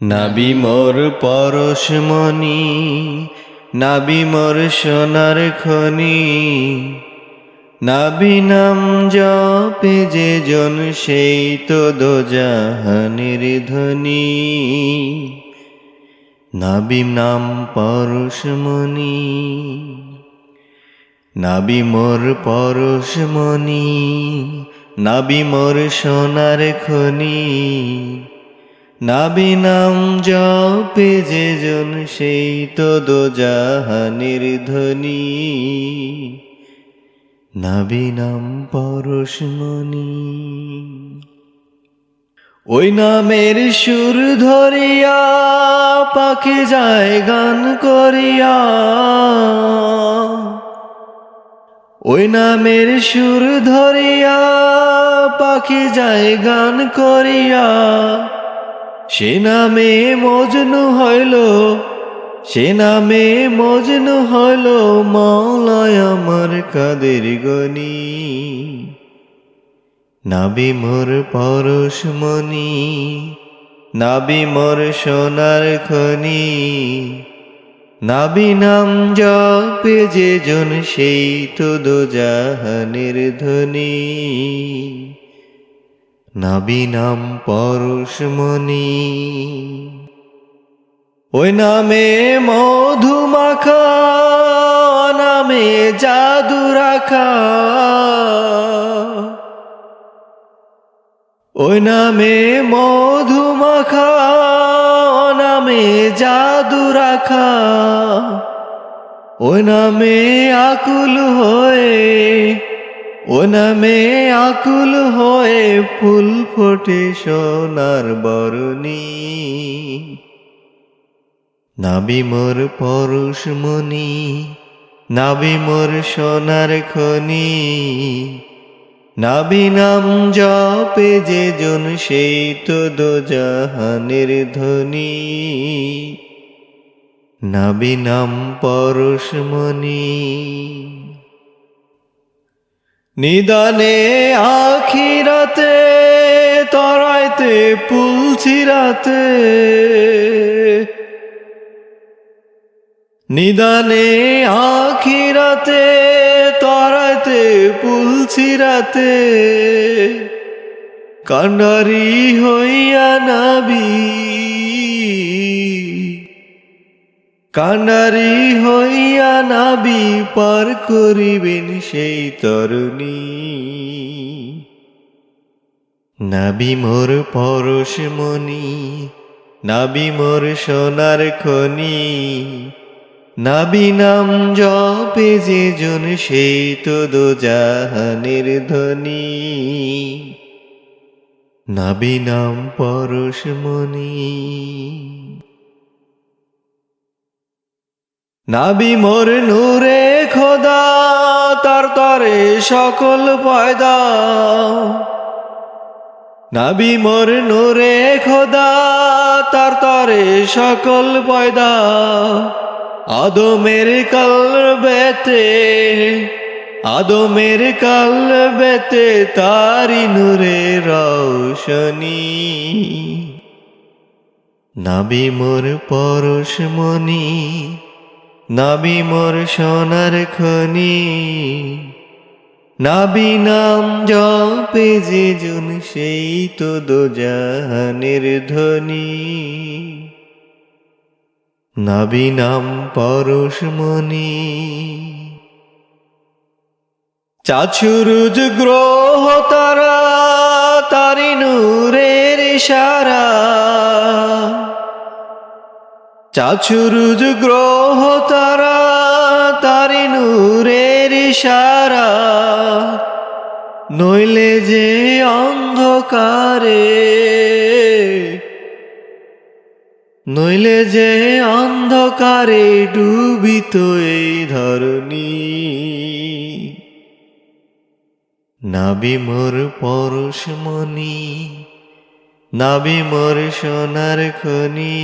নাবি মোর পরশমণি, নাবি মোর সোনার খনি, নাবি নাম জপে যে জন সেই তো দোজাহানের ধ্বনি। নাবি নাম পরশমণি, নাবি মোর পরশমণি, নাবি মোর সোনার খনি, নাবি নাম জপে যে জন সেই তো দোজাহানের ধ্বনি। নাবি নাম পরশমণি। ওই নামের সুর ধরিয়া পাখি যায় গান করিয়া, ওই নামের সুর ধরিয়া পাখি যায় গান করিয়া। সে নামে মজনু হইল, সে নামে মজনু হইল মাওলায় আমার কাদের গনি। নাবি মোর পরশমণি, নাবি মোর সোনার খনি, নাবি নাম জপে যে জন সেই তো দোজাহানের ধ্বনি। নাবি নাম পরশমণি। ওই নামে মধু মাখা, নামে জাদু রাখা, ওই নামে মধু মাখা, নামে জাদু রাখা। ওই নামে আকুল হয়ে, ও নামে আকুল হয়ে ফুল ফোটে সোনার বরণী। নাবি মোর পরশমণি, নাবি মোর সোনার খনি, নাবি নাম জপে যে জন সেই তো দোজাহানের ধ্বনি। নাবি নাম পরশমণি। নিদানে আখিরাতে তরাইতে পুলছিরাতে, নিদানে আখিরাতে তরাইতে পুলছিরাতে। কান্ডারি হইয়া নাবি, কান্ডারি হইয়া নাবি পার করিবেন সেই তরুণী। নাবি মোর পরশমণি, নাবি মোর সোনার খনি, নাবি নাম জপে যে জন সেই তো দোজাহানের ধ্বনি। নাবি নাম পরশমণি। নাবি মোর নূরে খোদা, তার তরে সকল পয়দা। নাবি মোর নূরে খোদা, তার তরে সকল পয়দা। আদমের কলবেতে, আদমের কলবেতে তারি নূরে রৌশনী। নাবি মোর পরশমণি, নাবি মোর সোনার খনি, নাবি নাম জপে যে জন সেই তো দোজাহানের ধ্বনি। নাবি নাম পরশমণি। চাঁদ সূরজ গ্রহ তারা তারি নূরের ইশারা, চাঁদ সূরজ গ্রহ তারা তারি নূরের ইশারা। নইলে যে অন্ধকারে, নইলে যে অন্ধকারে ডুবিত এই ধরণী। নাবি মোর পরশমণি, নাবি মোর সোনার খনি,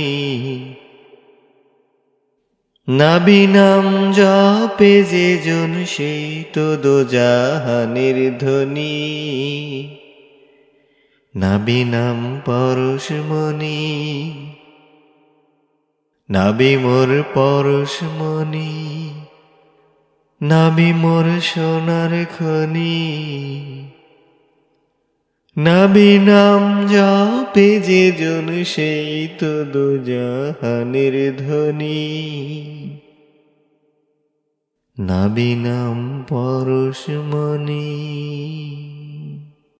নাবি নাম জপে যে জন সেই তো দোজাহানের ধ্বনি। নাবি নাম পরশমণি। নাবি মোর পরশমণি, নাবি মোর সোনার খনি, নাবি নাম জপে যে জন সেই তো দোজাহানের ধ্বনি। নাবি নাম পরশমণি।